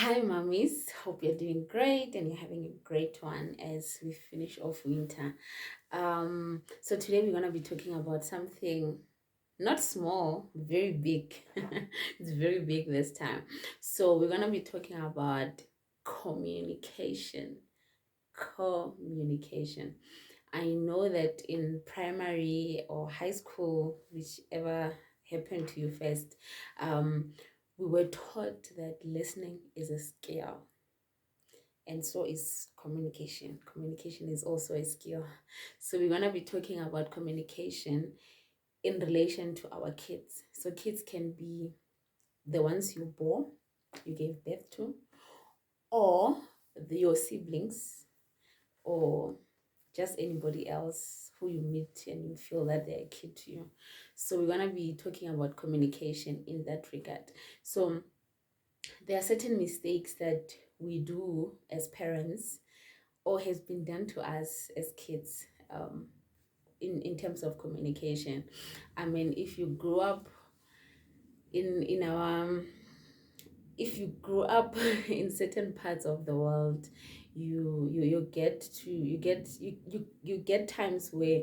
Hi, mummies. Hope you're doing great and you're having a great one as we finish off winter. So today we're gonna be talking about something not small, very big. It's very big this time. So we're gonna be talking about communication. Communication. I know that in primary or high school, whichever happened to you first, um, we were taught that listening is a skill, and so is communication. Communication is also a skill. So we're going to be talking about communication in relation to our kids. So kids can be the ones you bore, you gave birth to, or your siblings, or just anybody else who you meet and you feel that they're a kid to you. So we're going to be talking about communication in that regard. So there are certain mistakes that we do as parents or has been done to us as kids, in terms of communication. I mean, if you grew up in our if you grew up in certain parts of the world, you get times where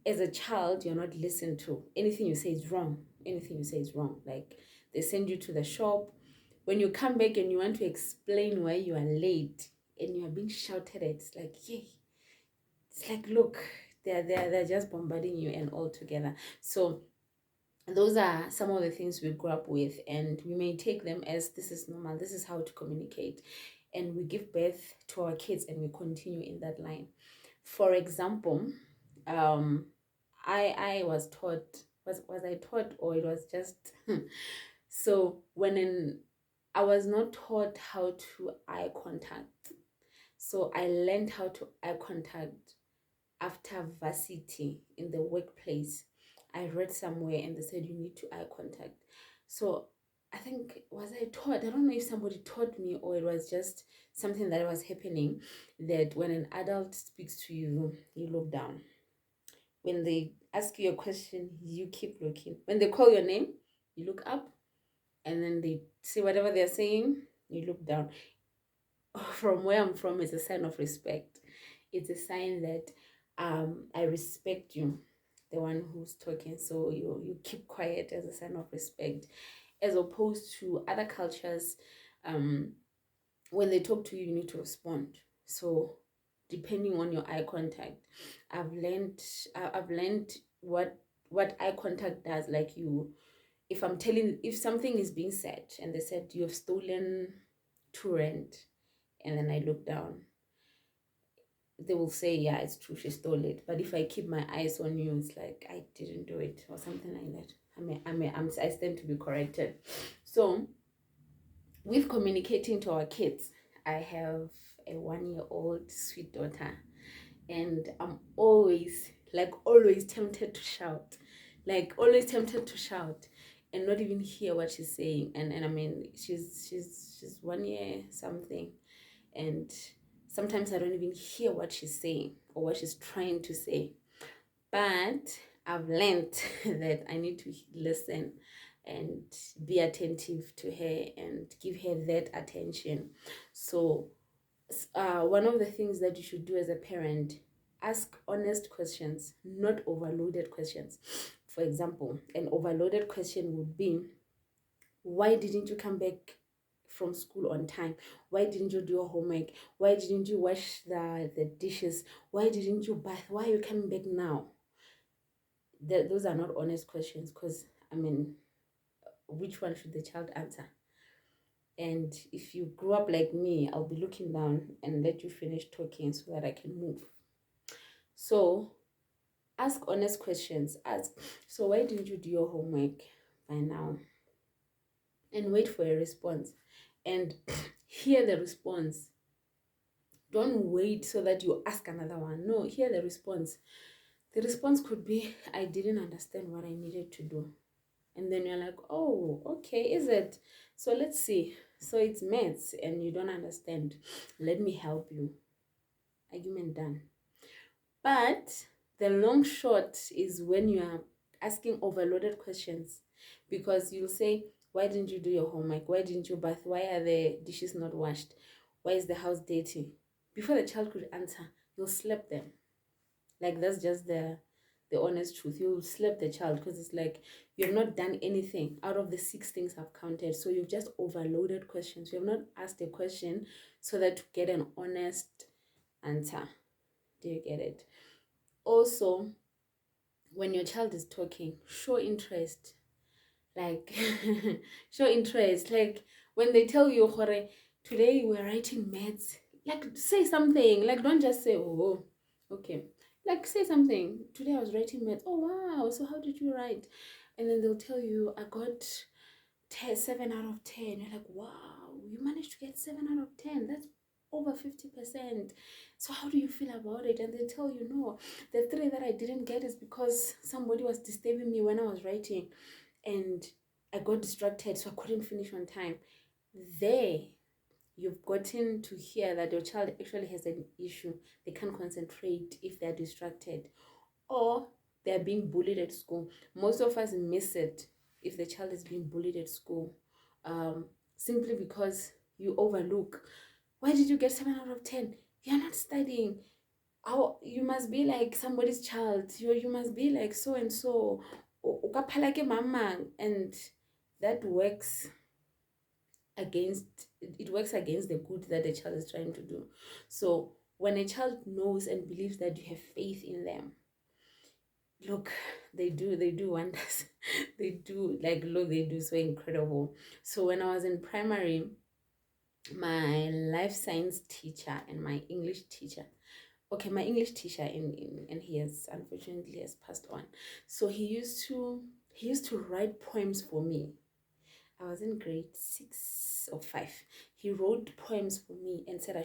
as a child you're not listened to. Anything you say is wrong. Anything you say is wrong. Like, they send you to the shop. When you come back and you want to explain why you are late and you are being shouted at, it's like, yay. It's like, look, they're just bombarding you and all together. So those are some of the things we grew up with, and we may take them as this is normal, this is how to communicate, and we give birth to our kids and we continue in that line. For example, um I was taught, was I taught, or it was just so I was not taught how to eye contact. So I learned how to eye contact after varsity in the workplace. I read somewhere and they said you need to eye contact. So I think, was I taught? I don't know if somebody taught me or it was just something that was happening, that when an adult speaks to you, you look down. When they ask you a question, you keep looking. When they call your name, you look up, and then they say whatever they're saying, you look down. From where I'm from, it's a sign of respect. It's a sign that I respect you, the one who's talking. So you keep quiet as a sign of respect, as opposed to other cultures. Um, when they talk to you, you need to respond. So depending on your eye contact, I've learned what eye contact does. Like, if something is being said and they said you have stolen 2 rand, and then I look down, they will say, yeah, it's true, she stole it. But if I keep my eyes on you, it's like I didn't do it, or something like that. I stand to be corrected. So with communicating to our kids, I have a 1-year-old sweet daughter, and I'm always tempted to shout, and not even hear what she's saying. And I mean, she's 1 year something, and sometimes I don't even hear what she's saying or what she's trying to say. But I've learned that I need to listen and be attentive to her and give her that attention. So one of the things that you should do as a parent, ask honest questions, not overloaded questions. For example, an overloaded question would be, why didn't you come back from school on time? Why didn't you do your homework? Why didn't you wash the dishes? Why didn't you bath? Why are you coming back now? Those are not honest questions, because I mean, which one should the child answer? And if you grew up like me, I'll be looking down and let you finish talking so that I can move. So ask honest questions. Ask, so why didn't you do your homework by now? And wait for a response. And hear the response. Don't wait so that you ask another one. No, hear the response. The response could be, I didn't understand what I needed to do. And then you're like, oh, okay, is it? So let's see. So it's maths and you don't understand. Let me help you. Argument done. But the long short is when you are asking overloaded questions, because you'll say, Why didn't you do your homework? Why didn't you bath? Why are the dishes not washed? Why is the house dirty? Before the child could answer, you'll slap them. Like, that's just the honest truth. You'll slap the child because it's like you have not done anything out of the 6 things I've counted. So you've just overloaded questions. You have not asked a question so that to get an honest answer. Do you get it? Also, when your child is talking, show interest. Like, show interest. Like, when they tell you, Hore, today we're writing maths, like, say something. Like, don't just say, oh, okay. Like, say something. Today I was writing maths. Oh, wow. So how did you write? And then they'll tell you, I got 7 out of 10. You're like, wow, you managed to get 7 out of 10. That's over 50%. So how do you feel about it? And they tell you, no, the 3 that I didn't get is because somebody was disturbing me when I was writing and I got distracted, so I couldn't finish on time. There, you've gotten to hear that your child actually has an issue. They can't concentrate if they're distracted, or they're being bullied at school. Most of us miss it if the child is being bullied at school, simply because you overlook. Why did you get 7 out of 10? You're not studying. How you must be like somebody's child. You must be like so and so. And that works against, it works against the good that the child is trying to do. So when a child knows and believes that you have faith in them, look, they do wonders. They do, like, look, they do so incredible. So when I was in primary, my life science teacher and my English teacher, okay, my English teacher and he has, unfortunately, has passed on. So he used to write poems for me. I was in grade 6 or 5. He wrote poems for me and said I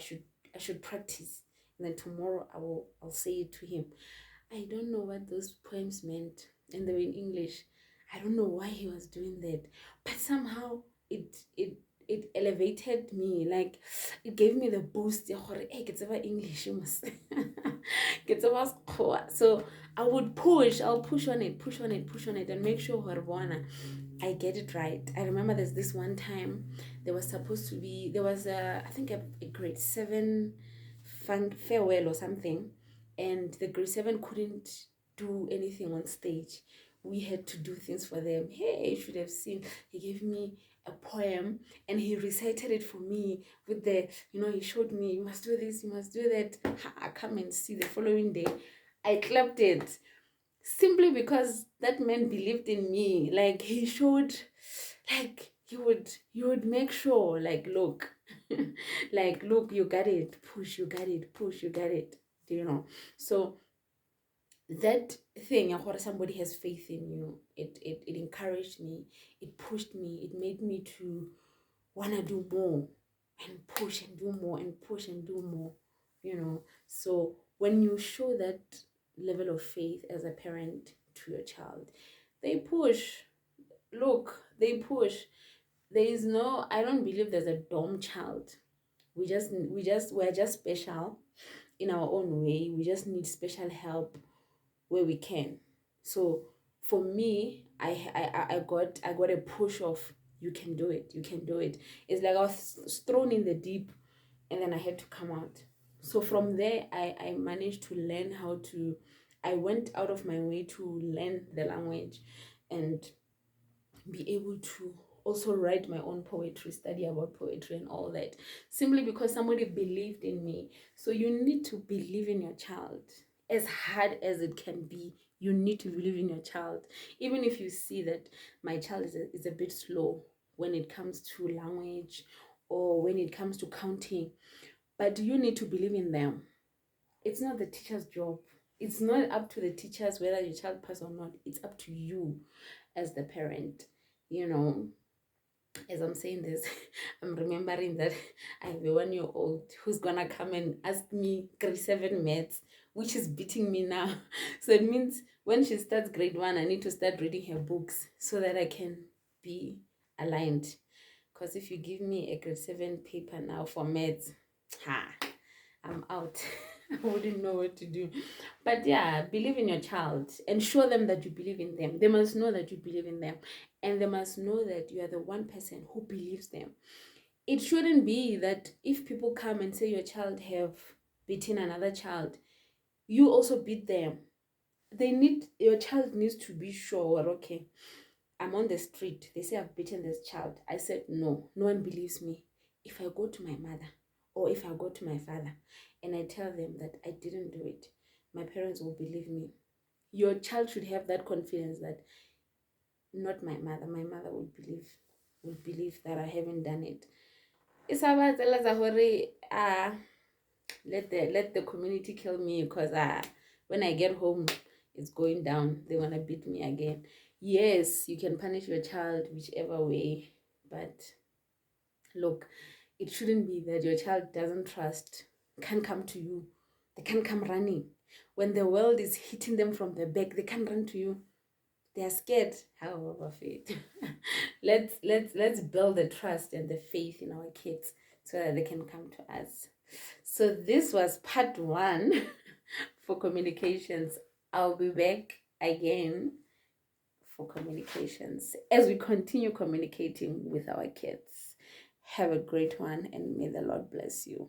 should practice, and then tomorrow I'll say it to him. I don't know what those poems meant, and they were in English. I don't know why he was doing that, but somehow it elevated me. Like, it gave me the boost. Hey, get over English, you must get over school. So I'll push on it, and make sure I get it right. I remember there's this one time there was I think a grade 7 farewell or something, and the grade 7 couldn't do anything on stage. We had to do things for them. Hey, you should have seen. He gave me a poem and he recited it for me with he showed me, you must do this, you must do that. I come and see the following day. I clapped it simply because that man believed in me. Like, he showed, like, you would make sure, like, look, like, look, you got it, push, you got it, push, you got it, so that thing, somebody has faith in you, it encouraged me, it pushed me, it made me to want to do more and push and do more and push and do more, so when you show that level of faith as a parent to your child, they push. Look, they push. I don't believe there's a dumb child. We're just special in our own way. We just need special help where we can. So for me, I got a push of, you can do it, you can do it. It's like I was thrown in the deep and then I had to come out. So from there, I managed to learn I went out of my way to learn the language and be able to also write my own poetry, study about poetry and all that, simply because somebody believed in me. So you need to believe in your child. As hard as it can be, you need to believe in your child. Even if you see that my child is a bit slow when it comes to language or when it comes to counting, but you need to believe in them. It's not the teacher's job. It's not up to the teachers whether your child pass or not. It's up to you as the parent. As I'm saying this, I'm remembering that I have a 1-year-old who's gonna come and ask me grade 7 maths, which is beating me now. So it means when she starts grade 1, I need to start reading her books so that I can be aligned. Because if you give me a grade 7 paper now for maths, I'm out. I wouldn't know what to do. But yeah, believe in your child and show them that you believe in them. They must know that you believe in them. and they must know that you are the one person who believes them. It shouldn't be that if people come and say your child have beaten another child, you also beat them. Your child needs to be sure, okay, I'm on the street, they say I've beaten this child. I said no, no one believes me. If I go to my mother or if I go to my father and I tell them that I didn't do it, my parents will believe me. Your child should have that confidence that not my mother would believe that I haven't done it. It's about let the community kill me, because when I get home it's going down, they want to beat me again. Yes, you can punish your child whichever way, but look, it shouldn't be that your child doesn't trust, can't come to you, they can't come running. When the world is hitting them from the back, they can't run to you, they are scared. However, faith. let's build the trust and the faith in our kids so that they can come to us. So this was part 1 for communications. I'll be back again for communications as we continue communicating with our kids. Have a great one, and may the Lord bless you.